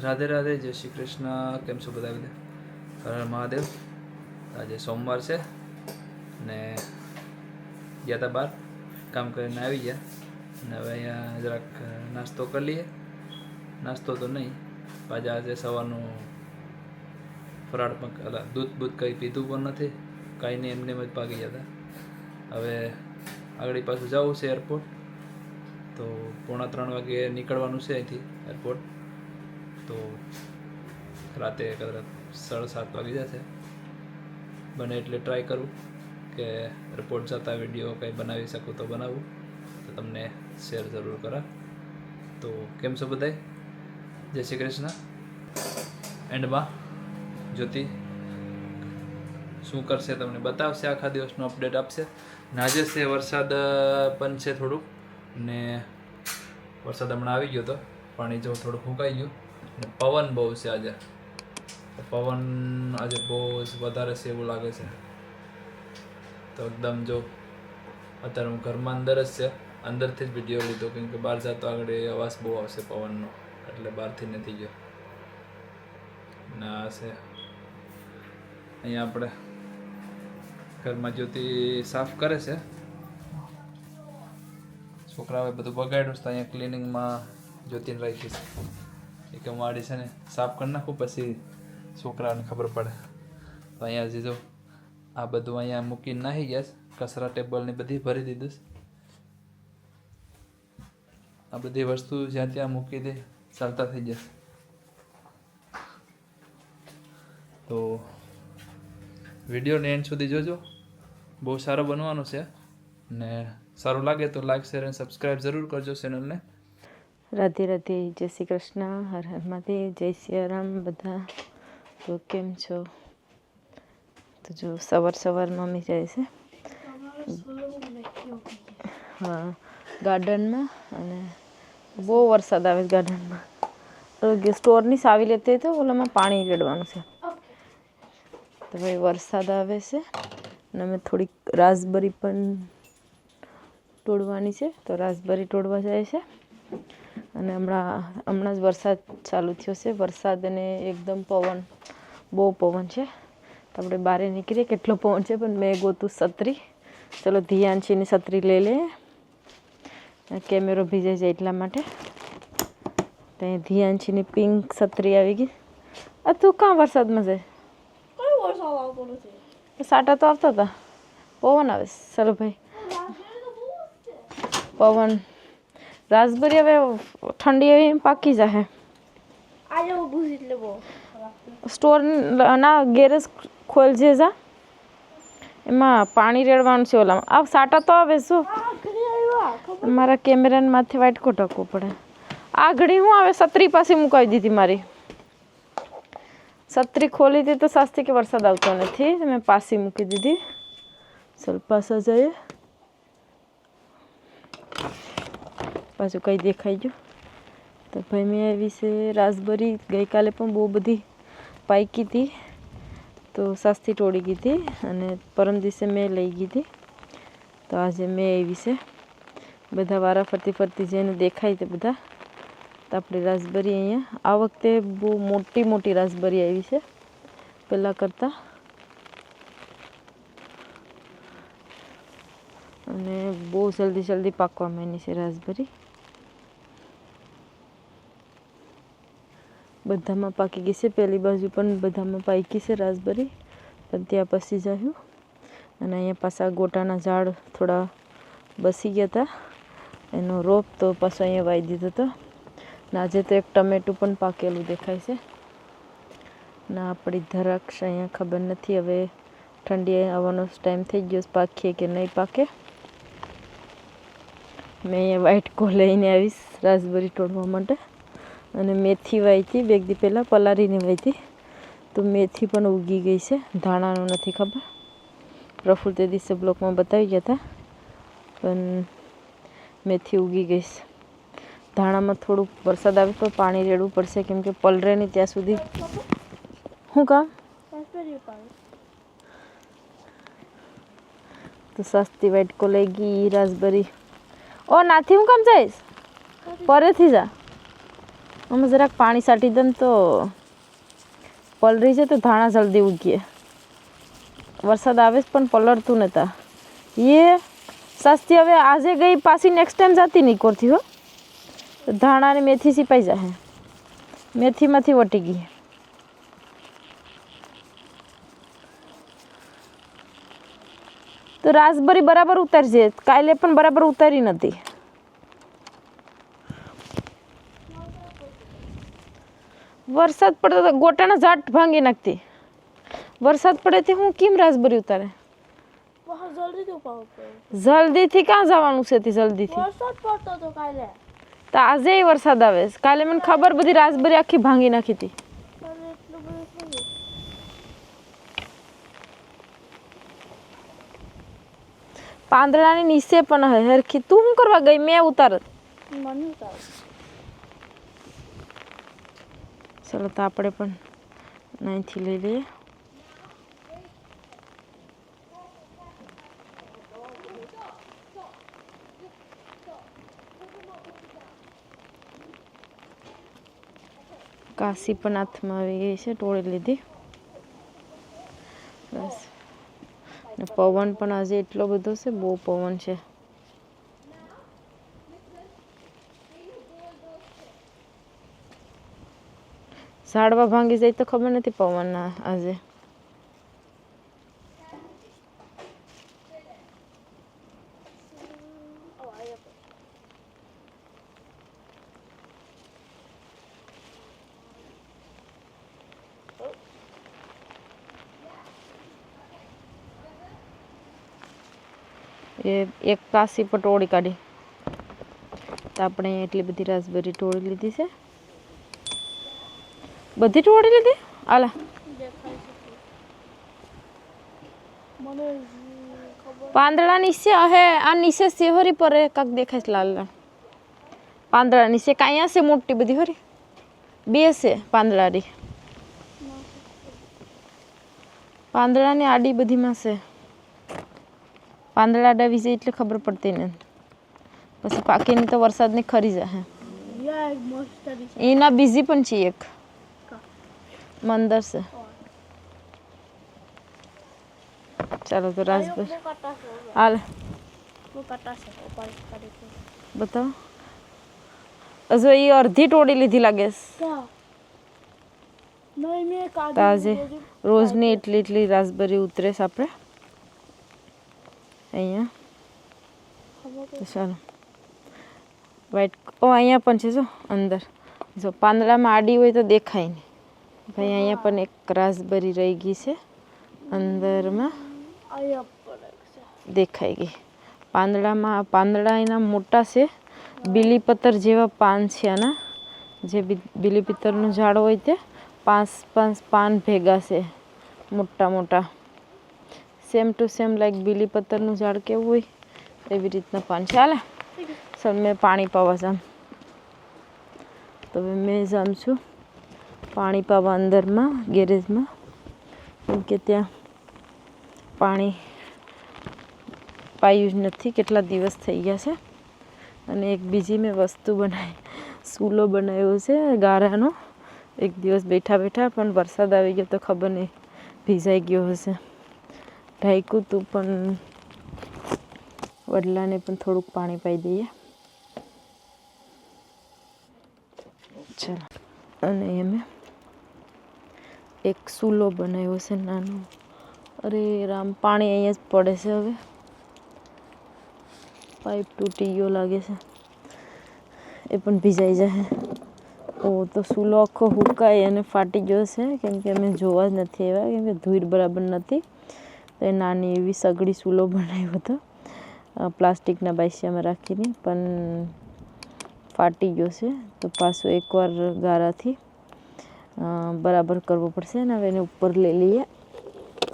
રાધે રાધે, જય શ્રી કૃષ્ણ. કેમ છો બધા? બધા હર હર મહાદેવ. આજે સોમવાર છે ને ગયા હતા બહાર, કામ કરીને આવી ગયા અને હવે અહીંયા જરાક નાસ્તો કરી લઈએ. નાસ્તો તો નહીં, પાછા આજે સવારનું ફરાળમાં દૂધ બૂધ કંઈ પીધું પણ નથી, કાંઈ નહીં, એમને જ પાકી ગયા હતા. હવે આગળ પાછું જવું છે એરપોર્ટ, તો 2:45 વાગે નીકળવાનું છે અહીંથી એરપોર્ટ. તો રાતે કદાચ 7:30 વાગી જશે. બને એટલે ટ્રાય કરું કે એરપોર્ટ જતા વિડીયો કંઈ બનાવી શકું તો બનાવું, તો તમને શેર જરૂર કરા. તો કેમ છો બધાય? જય શ્રી કૃષ્ણ. એન્ડમાં જ્યોતિ શું કરશે તમને બતાવશે, આખા દિવસનો અપડેટ આપશે. ને આજે છે વરસાદ પણ છે થોડુંક, ને વરસાદ હમણાં આવી ગયો હતો, પાણી જો થોડું ફૂંકાઈ ગયું. ને પવન બહુ છે આજે, પવન આજે બહુ વધારે છે એવું લાગે છે. તો એકદમ જો અત્યારે હું ઘરમાં અંદર જ છે, અંદરથી જ વિડીયો લીધો, કેમ કે બહાર જતો આગળ અવાજ બહુ આવશે પવનનો, એટલે બહારથી નથી ગયો. ના છે અહીંયા આપણે ઘરમાં જ્યોતિ સાફ કરે છે. છોકરાઓએ બધું બગાડ્યું છે, તો અહીંયા ક્લિનિંગમાં જ્યોતિને રાખી છે. એ કે મારી છે ને સાફ કરી નાખું, પછી છોકરાઓને ખબર પડે. તો અહીંયા જે જો આ બધું અહીંયા મૂકીને નાહી ગયા છે, કચરા ટેબલને બધી ભરી દીધું છે. આ બધી વસ્તુ જ્યાં ત્યાં મૂકી દે ચાલતા થઈ જશે. તો વિડીયોને એન્ડ સુધી જોજો, બહુ સારો બનવાનો છે. ને સારું લાગે તો લાઈક, શેર અને સબસ્ક્રાઈબ જરૂર કરજો ચેનલને. રાધે રાધે, જય શ્રી કૃષ્ણ, હર હર મહાદેવ, જય સિયારામ બધા. તો કેમ છો? તો જો સવાર મમ્મી જાય છે હા ગાર્ડનમાં, અને બહુ વરસાદ આવે છે ગાર્ડનમાં. સ્ટોરની સાવી લેતી તો ઓલામાં પાણી રેડવાનું છે. તો ભાઈ વરસાદ આવે છે અને અમે થોડીક રાસબરી પણ તોડવાની છે, તો રાસબરી તોડવા જાય છે. અને હમણાં જ વરસાદ ચાલુ થયો છે. વરસાદ અને એકદમ પવન, બહુ પવન છે. તો આપણે બહાર નીકળીએ, કેટલો પવન છે. પણ મેં ગોતું છત્રી, ચલો ધ્યાનશીની છત્રી લઈ લે, કેમેરો ભીજાઈ જાય એટલા માટે. તો અહીં ધ્યાનશીની પિંક છત્રી આવી ગઈ. આ તું કાં વરસાદમાં જાય? સાટા તો આવતા હતા, પવન આવે. ચલો ભાઈ, પવન રાસબરી હવે ઠંડી એવી પાકી જાય. સ્ટોર ના ગેરેજ ખોલજે જા, એમાં પાણી રેડવાનું છે ઓલામાં. આ સાટા તો આવે શું? મારા કેમેરાને માથે વાટકો ઢકવો પડે. આ ઘડી હું આવે છત્રી પાસે મુકાવી દીધી મારી. છત્રી ખોલી હતી તો સાસ્તી કે વરસાદ આવતો નથી, મેં પાછી મૂકી દીધી. ચલ પાછા જઈએ, પાછું કંઈ દેખાઈ ગયું. તો ભાઈ મેં આવી છે રાસબરી, ગઈકાલે પણ બહુ બધી પાકી હતી, તો સસ્તી તોડી ગઈ હતી, અને પરમ દિવસે મેં લઈ ગઈ હતી. તો આજે મેં આવી છે, બધા વારા ફરતી જેને દેખાય તે બધા. તો આપણી રાસબરી અહીંયા આ વખતે બહુ મોટી રાસબરી આવી છે પહેલાં કરતાં, અને બહુ જલ્દી પાકવા માંડી છે રાસબરી. બધામાં પાકી ગઈ છે, પેલી બાજુ પણ બધામાં પાકી છે રાસબરી, પણ ત્યાં પછી જયું. અને અહીંયા પાછા ગોટાના ઝાડ થોડા બસી ગયા હતા, એનો રોપ તો પાછો અહીંયા વાવી દીધો હતો. ને આજે તો એક ટમેટું પણ પાકેલું દેખાય છે. ને આપણી દ્રાક્ષ અહીંયા ખબર નથી, હવે ઠંડી આવવાનો ટાઈમ થઈ ગયો, પાકીએ કે નહીં પાકે. મેં અહીંયા વ્હાઈટ કો લઈને આવીશ રાસબરી તોડવા માટે. અને મેથી વાવી હતી, બે દી પહેલાં પલાળીને વાવી હતી, તો મેથી પણ ઉગી ગઈ છે. ધાણાનું નથી ખબર, પ્રફુલ્લ તે દિવસે બ્લોકમાં બતાવી ગયા હતા, પણ મેથી ઉગી ગઈ છે. ધાણામાં થોડુંક વરસાદ આવે તો પાણી રેડવું પડશે, કેમ કે પલરે નહીં ત્યાં સુધી. શું કામ? તો સસ્તી વાઇટ કો લઈ ગઈ રાસબરી. ઓ નાથી હું કામ જઈશ? પરેથી જા. આમાં જરાક પાણી સાટી દે તો પલરી જાય તો ધાણા જલ્દી ઉગીએ. વરસાદ આવે પણ પલળતું નતા. એ સસ્તી હવે આજે ગઈ પાછી નેક્સ્ટ ટાઈમ જતી નહીં કરતી હો. ધાણા ને મેથી સિપાઈ જાય. મેથીમાંથી વટી ગઈ. તો રાસબરી બરાબર ઉતારજે. કાલે પણ બરાબર ઉતારી નથી. વરસાદ પડતો તો ગોટાના ઝાડ ભાંગી નાખતી. વરસાદ પડે તે હું કેમ રાસબરી ઉતારે? જલ્દીથી ક્યાં જવાનું છે? જલ્દીથી તો આજે વરસાદ આવે. કાલે મને ખબર બધી રાસબરી આખી ભાંગી નાખી હતી. પાંદડાની નીચે પણ હરખી. તું શું કરવા ગઈ? મેં ઉતારત. ચલો તો આપણે પણ અહીંથી લઈ લઈએ. કાશી પણ હાથમાં આવી ગઈ છે. ટોળી લીધી. બસ. પવન પણ આજે એટલો બધો છે. બહુ પવન છે. ઝાડવા ભાંગી જાય તો ખબર નથી પવનના આજે. એક કાશી પર ટોળી કાઢી. તો આપણે એટલી બધી રાસબરી ટોળી લીધી છે. બધી ટોળી લીધી. આલા પાંદડા નીચે હે. આ નીચે સેહોરી પર કાક દેખાય છે લાલ લાલ પાંદડા નીચે. કાંઈ છે મોટી બધી હોરી. બે છે પાંદડાની. પાંદડાની આડી બધીમાં છે. પાંદડા આડા વિશે એટલે ખબર પડતી ને. પછી પાકીને તો વરસાદની ખરી જાય. એના બીજી પણ છે એક મંદર છે. ચાલો તો રાસબરી હાલ બતાવો. હજુ એ અડધી ટોળી લીધી લાગે. આજે રોજની એટલી એટલી રાસબરી ઉતરે છે આપણે અહીંયા. ચાલો વાઈટ. ઓ અહીંયા પણ છે. જો અંદર જો પાંદડામાં આડી હોય તો દેખાય નહીં. ભાઈ અહીંયા પણ એક રાસબરી રહી ગઈ છે. અંદરમાં દેખાઈ ગઈ. પાંદડા એના મોટા છે. બીલીપત્ર જેવા પાન છે આના. જે બીલીપત્રનું ઝાડ હોય તે 5 પાન ભેગા છે. મોટા મોટા. સેમ ટુ સેમ લાઈક બીલીપત્રનું ઝાડ કેવું હોય એવી રીતના પાન છે. હાલે સર મેં પાણી પાવા જામ. તો મેં જામ છું પાણી પાવા અંદરમાં ગેરેજમાં. કેમ કે ત્યાં પાણી પાયું જ નથી. કેટલા દિવસ થઈ ગયા છે. અને એક બીજી મેં વસ્તુ બનાવી. સૂલો બનાવ્યો છે ગારાનો. એક દિવસ બેઠા બેઠા પણ વરસાદ આવી ગયો તો ખબર નહીં ભીજાઈ ગયો હશે. ઢાંક્યું તું પણ વડલાને પણ થોડુંક પાણી પાઈ દઈએ. ચાલો. અને એમે એક સૂલો બનાવ્યો છે નાનો. અરે રામ, પાણી અહીંયા જ પડે છે. હવે પાઇપ તૂટી ગયો લાગે છે. એ પણ ભીજાઈ જાય. ઓ તો સૂલો આખો હુકાય અને ફાટી ગયો છે. કેમ કે અમે જોવા જ નથી આવ્યા. કેમ કે ધૂળ બરાબર નથી. તો એ નાની એવી સગડી સૂલો બનાવ્યો હતો પ્લાસ્ટિકના બાયસિયામાં રાખીને. પણ ફાટી ગયો છે. તો પાછો એકવાર ગારાથી બરાબર કરવો પડશે. ને હવે એને ઉપર લઈ લઈએ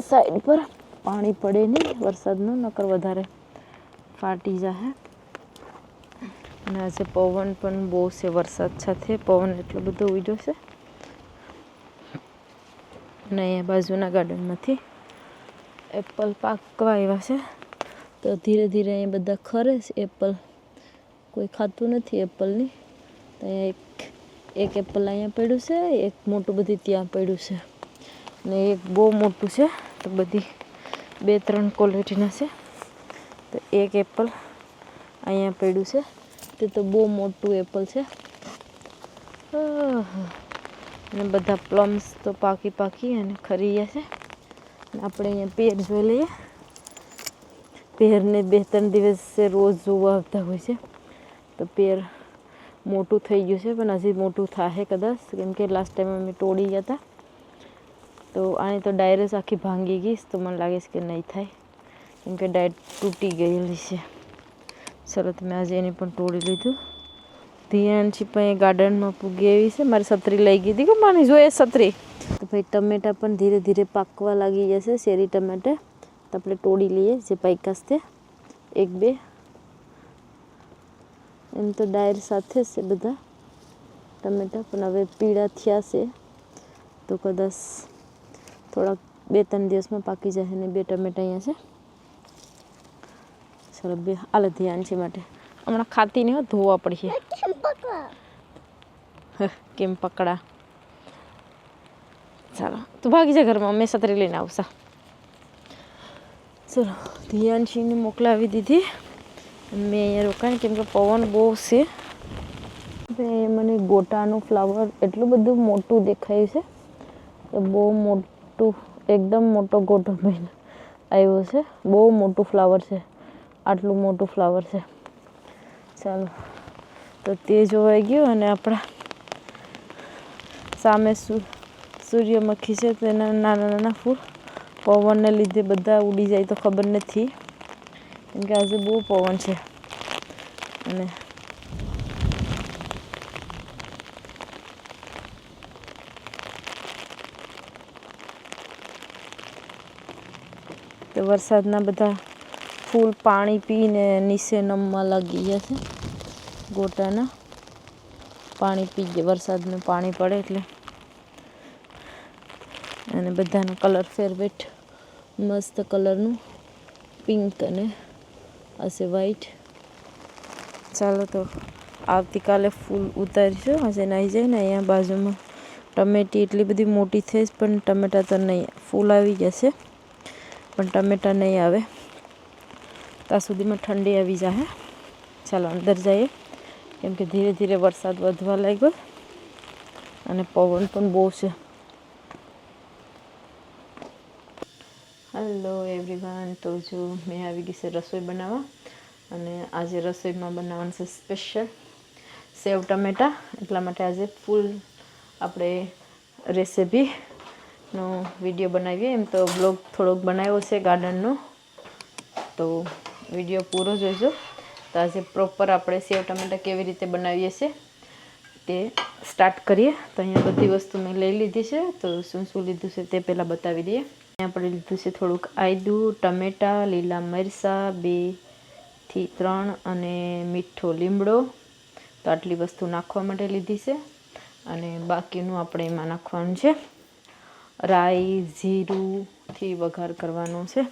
સાઈડ પર. પાણી પડે નહીં વરસાદનું, નકર વધારે ફાટી જાય. અને આજે પવન પણ બહુ છે. વરસાદ સાથે પવન એટલો બધો ઉડ્યો છે. અને અહીંયા બાજુના ગાર્ડનમાંથી એપલ પાકવા આવ્યા છે. તો ધીરે ધીરે અહીંયા બધા ખરે છે એપલ. કોઈ ખાતું નથી એપલની. તો અહીંયા એક એક એપલ અહીંયા પડ્યું છે, એક મોટું બધી ત્યાં પડ્યું છે ને એક બહુ મોટું છે. તો બધી 2-3 ક્વોલિટીના છે. તો એક એપલ અહીંયા પડ્યું છે, તે તો બહુ મોટું એપલ છે. અને બધા પ્લમ્સ તો પાકી અને ખરી ગયા છે. આપણે અહીંયા પેર જોઈ લઈએ. પેરને 2-3 દિવસે રોજ જોવા આવતા હોય છે. તો પેર મોટું થઈ ગયું છે, પણ હજી મોટું થશે કદાચ, કેમ કે લાસ્ટ ટાઈમ અમે તોડી ગયા હતા. તો આની તો ડાયરેક્ટ આખી ભાંગી ગઈ, તો મને લાગે છે કે નહીં થાય, કેમ કે ડાયરેક્ટ તૂટી ગયેલી છે. ચાલો તમે આજે એની પણ તોડી લીધું. ધ્યાનથી પણ ગાર્ડનમાં પૂગી એવી છે. મારી છત્રી લઈ ગઈ હતી કે મને જોઈએ છત્રી. તો ભાઈ ટમેટા પણ ધીરે ધીરે પાકવા લાગી જશે, શેરી ટમેટા. તો આપણે તોડી લઈએ જે પાક્યા છે 1-2. એમ તો ડાયર સાથે છે બધા ટમેટા, પણ હવે પીળા થયા છે તો કદાચ થોડાક 2-3 દિવસમાં પાકી જશે. ને 2 ટમેટા અહીંયા છે. ચાલો 2 આલે ધ્યાન છે માટે હમણાં ખાતી નહીં, ધોવા પડશે. કેમ પકડા? ચાલો તું ભાગી જા ઘરમાં, મેં છત્રી લઈને આવશે. ચલો ધ્યાનશીને મોકલાવી દીધી. મેં અહીંયા રોકાણ, કેમ કે પવન બહુ છે. મને ગોટાનું ફ્લાવર એટલું બધું મોટું દેખાયું છે. તો બહુ મોટું, એકદમ મોટો ગોટો બન આવ્યો છે. બહુ મોટું ફ્લાવર છે, આટલું મોટું ફ્લાવર છે. ચાલો તો તે જોવાઈ ગયું. અને આપણા સામે સૂર્યમુખી છે, તેના નાના નાના ફૂલ પવનને લીધે બધા ઉડી જાય તો ખબર નથી, કેમ કે આજે બહુ પવન છે. અને તો વરસાદના બધા ફૂલ પાણી પીને નીચે નમવા લાગી ગયા છે. ગોટાના પાણી પી ગયા, વરસાદનું પાણી પડે એટલે. અને બધાનો કલર ફેવરેટ મસ્ત કલરનું પિંક અને હશે વ્હાઈટ. ચાલો તો આવતીકાલે ફૂલ ઉતારીશું. આજે નાહી જાય ને અહીંયા બાજુમાં ટમેટી એટલી બધી મોટી થઈ, પણ ટમેટા તો નહીં, ફૂલ આવી જશે પણ ટમેટા નહીં આવે. ત્યાં સુધીમાં ઠંડી આવી જાય. ચાલો અંદર જઈએ, કેમ કે ધીરે ધીરે વરસાદ વધવા લાગ્યો અને પવન પણ બહુ છે. Hello everyone. તો જો મેં આવી ગઈ છે રસોઈ બનાવવા, અને આજે રસોઈમાં બનાવવાનું છે સ્પેશિયલ સેવ ટમેટા. એટલા માટે આજે ફૂલ આપણે રેસીપીનો વિડીયો બનાવીએ. એમ તો બ્લોગ થોડોક બનાવ્યો છે ગાર્ડનનો, તો વિડીયો પૂરો જોઈજો. તો આજે પ્રોપર આપણે સેવ ટમેટા કેવી રીતે બનાવીએ છીએ તે સ્ટાર્ટ કરીએ. તો અહીંયા બધી વસ્તુ મેં લઈ લીધી છે, તો શું શું લીધું છે તે પહેલાં બતાવી દઈએ. અહીંયા આપણે લીધું છે થોડુંક આદું, ટમેટાં, લીલા મરચાં 2-3 અને મીઠો લીમડો. તો આટલી વસ્તુ નાખવા માટે લીધી છે. અને બાકીનું આપણે એમાં નાખવાનું છે રાઈ, જીરુંથી વઘાર કરવાનો છે,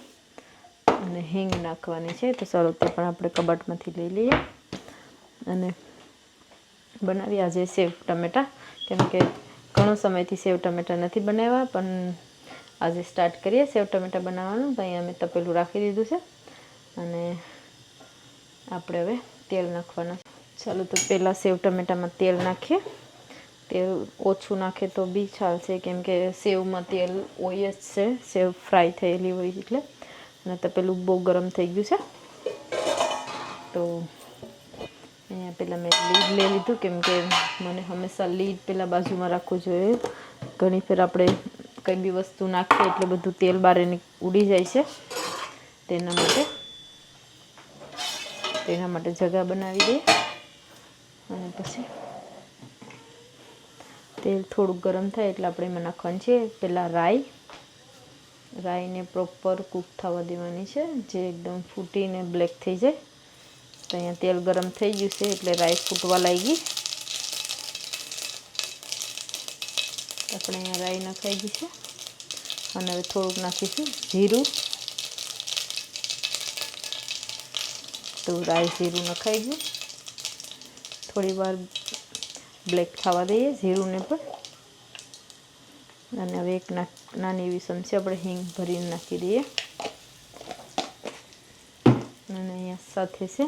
અને હિંગ નાખવાની છે. તો ચાલો તે પણ આપણે કબાટમાંથી લઈ લઈએ અને બનાવીએ આજે સેવ ટમેટા. કેમ કે ઘણો સમયથી સેવ ટમેટા નથી બનાવ્યા, પણ આજે સ્ટાર્ટ કરીએ સેવ ટમેટા બનાવવાનું. તો અહીંયા મેં તપેલું રાખી દીધું છે અને આપણે હવે તેલ નાખવાના છે. ચાલો તો પહેલાં સેવ ટમેટામાં તેલ નાખીએ. તેલ ઓછું નાખે તો બી ચાલશે, કેમ કે સેવમાં તેલ હોય જ છે, સેવ ફ્રાય થયેલી હોય એટલે. અને તપેલું બહુ ગરમ થઈ ગયું છે. તો અહીંયા પહેલાં મેં લીડ લઈ લીધું, કેમ કે મને હંમેશા લીડ પહેલાં બાજુમાં રાખવું જોઈએ. ઘણી ફેર આપણે કંઈ બી વસ્તુ નાખીએ એટલે બધું તેલ બહાર ઉડી જાય છે. તેના માટે જગા બનાવી દઈએ. અને પછી તેલ થોડુંક ગરમ થાય એટલે આપણે એમાં નાખવાનું છે પહેલાં રાઈને પ્રોપર કૂક થવા દેવાની છે, જે એકદમ ફૂટીને બ્લેક થઈ જાય. તો અહીંયા તેલ ગરમ થઈ ગયું છે એટલે રાઈ ફૂટવા લાગી. આપણે અહીંયા રાઈ નખાઈ ગઈ છે. અને હવે થોડુંક નાખીશું જીરું. તો રાઈ જીરું નખાઈ ગયું. થોડી વાર બ્લેક થવા દઈએ જીરુંને પણ. અને હવે એક નાની એવી ચમચી આપણે હિંગ ભરીને નાખી દઈએ. અને અહીંયા સાથે છે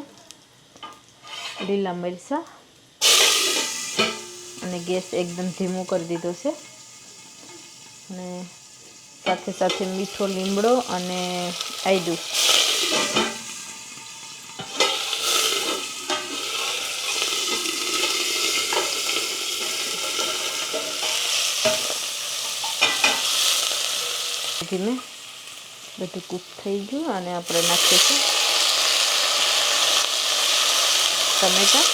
લીલા મરચાં, અને ગેસ એકદમ ધીમો કરી દીધો છે. અને સાથે સાથે મીઠો લીમડો અને આદું. ધીમે બધું કૂક થઈ ગયું અને આપણે નાખીશું ટમેટાં.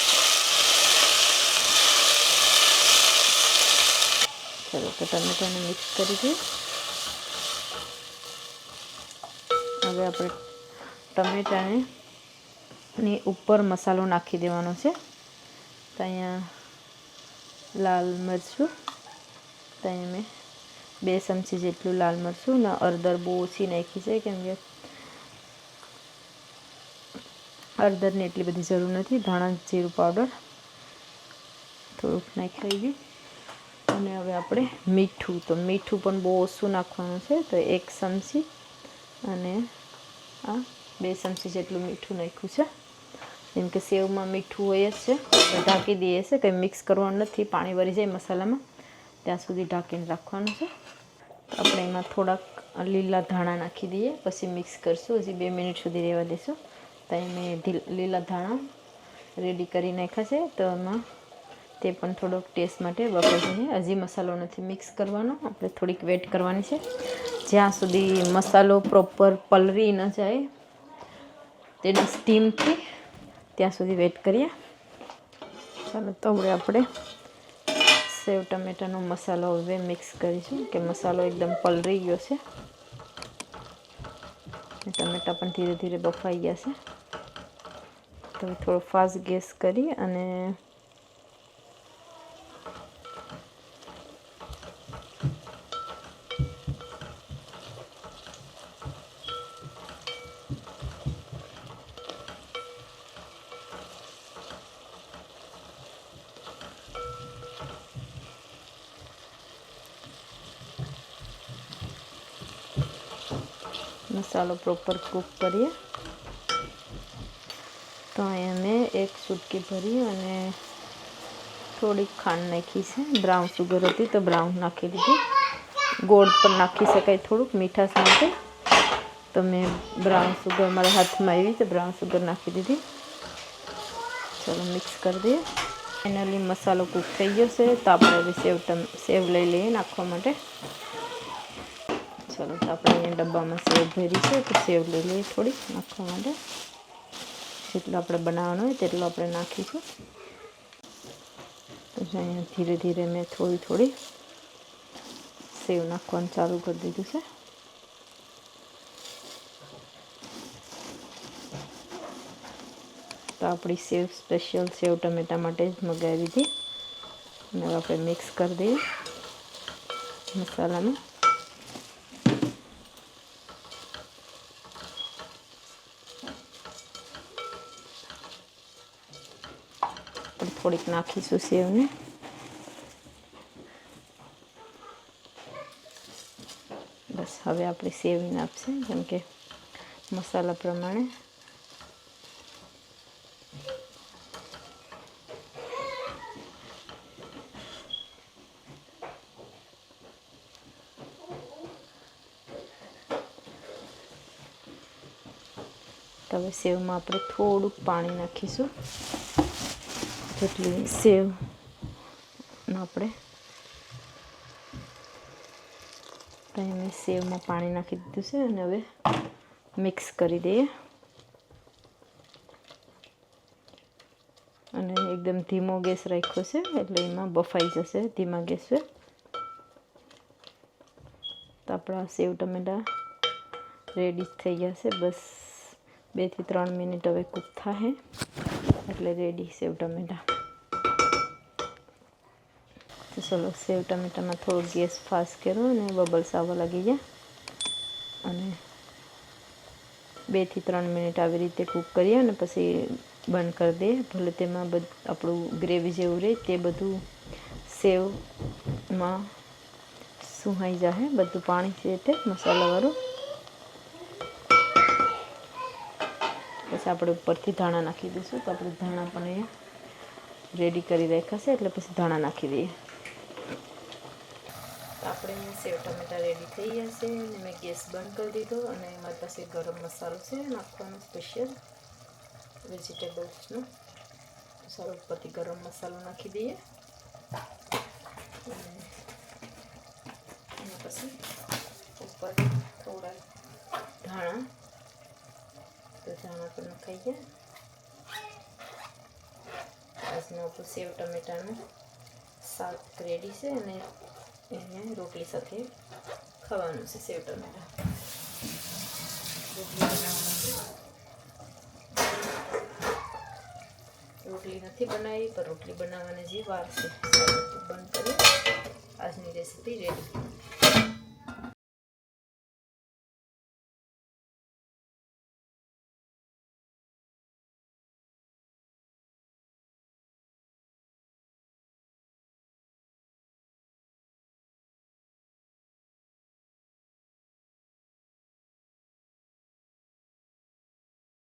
ચલો તો ટમેટાને મિક્સ કરી દઈએ. હવે આપણે ટમેટાને ની ઉપર મસાલો નાખી દેવાનો છે. તો અહીંયા લાલ મરચું, તો અહીંયા મેં 2 ચમચી જેટલું લાલ મરચું ને હળદર બહુ ઓછી નાખી છે, કેમ કે હળદરની એટલી બધી જરૂર નથી. ધાણા જીરું પાવડર થોડુંક નાખી ગયું. અને હવે આપણે મીઠું, તો મીઠું પણ બહુ ઓછું નાખવાનું છે. તો 1 ચમચી અને આ 2 ચમચી જેટલું મીઠું નાખ્યું છે. જેમ કે સેવમાં મીઠું હોય જ છે. તો ઢાંકી દઈએ છે, કંઈ મિક્સ કરવાનું નથી. પાણી વળી જાય મસાલામાં ત્યાં સુધી ઢાંકીને રાખવાનું છે. તો આપણે એમાં થોડાક લીલા ધાણા નાખી દઈએ, પછી મિક્સ કરશું. હજી 2 મિનિટ સુધી રહેવા દઈશું. તો મેં લીલા ધાણા રેડી કરી નાખ્યા છે. તો એમાં તે પણ થોડોક ટેસ્ટ માટે વપરાય છે. હજી મસાલો નથી મિક્સ કરવાનો, આપણે થોડીક વેટ કરવાની છે. જ્યાં સુધી મસાલો પ્રોપર પલળી ન જાય તેની સ્ટીમથી, ત્યાં સુધી વેટ કરીએ. ચાલો તો હવે આપણે સેવ ટમેટાનો મસાલો હવે મિક્સ કરીશું, કે મસાલો એકદમ પલળી ગયો છે. ટમેટા પણ ધીરે ધીરે બફાઈ ગયા છે. તો થોડો ફાસ્ટ ગેસ કરી અને મસાલો પ્રોપર કૂક કરીએ. તો અહીંયા મેં 1 ચૂટકી ભરી અને થોડીક ખાંડ નાખી છે. બ્રાઉન સુગર હતી તો બ્રાઉન નાખી દીધી. ગોળ પણ નાખી શકાય થોડુંક મીઠાશ માટે. તો મેં બ્રાઉન સુગર મારા હાથમાં આવી તો બ્રાઉન સુગર નાખી દીધી. ચલો મિક્સ કરી દઈએ. ફાઇનલી મસાલો કૂક થઈ ગયો છે. તો આપણે હવે સેવ લઈ લઈએ નાખવા માટે. ચલો તો આપણે અહીંયા ડબ્બામાં સેવ ભરી છે, તો સેવ લઈ લઈએ થોડી નાખવા માટે. જેટલું આપણે બનાવવાનું હોય તેટલું આપણે નાખીશું. તો અહીંયા ધીરે ધીરે મેં થોડી થોડી સેવ નાખવાનું ચાલુ કરી દીધું છે. તો આપણી સેવ સ્પેશિયલ સેવ ટમેટા માટે જ મંગાવી હતી. અને આપણે મિક્સ કરી દઈએ મસાલાનું. થોડીક નાખીશું સેવને. બસ હવે આપણે સેવ નાખશે, જેમ કે મસાલા પ્રમાણે. તો હવે સેવમાં આપણે થોડુંક પાણી નાખીશું. જેટલી સેવ આપણે મેં સેવમાં પાણી નાખી દીધું છે. અને હવે મિક્સ કરી દઈએ. અને એકદમ ધીમો ગેસ રાખ્યો છે, એટલે એમાં બફાઈ જશે ધીમા ગેસે. તો આપણા સેવ ટમેટા રેડી થઈ ગયા છે. બસ 2 થી 3 મિનિટ હવે કૂક થાય એટલે રેડી સેવ ટમેટા. તો ચલો સેવ ટમેટામાં થોડો ગેસ ફાસ્ટ કર્યો અને બબલ્સ આવવા લાગી ગયા. અને 2 થી 3 મિનિટ આવી રીતે કૂક કરીએ અને પછી બંધ કરી દઈએ. ભલે તેમાં આપણું ગ્રેવી જેવું રહે તે બધું સેવમાં સુહાઈ જાય બધું પાણી છે તે મસાલાવાળું. પછી આપણે ઉપરથી ધાણા નાખી દઈશું. તો આપણે ધાણા પણ અહીંયા રેડી કરી રાખ્યા છે, એટલે પછી ધાણા નાખી દઈએ. તો આપણે અહીંયા સેવ ટમેટા રેડી થઈ ગયા છે અને મેં ગેસ બંધ કરી દીધો. અને મારી પાસે ગરમ મસાલો છે નાખવાનો સ્પેશિયલ વેજીટેબલ્સનો. સારો ઉપરથી ગરમ મસાલો નાખી દઈએ. અને એના પછી ઉપર થોડા ધાણા, તો ધાણા પણ નખાઈ ગયા. આજનું આપણું સેવ ટમેટાનું શાક રેડી છે અને એને રોટલી સાથે ખાવાનું છે. સેવ ટમેટા રોટલી બનાવવાનું. રોટલી નથી બનાવી, પણ રોટલી બનાવવાની જે વાર છે બંધ કરી આજની રેસીપી રેડી.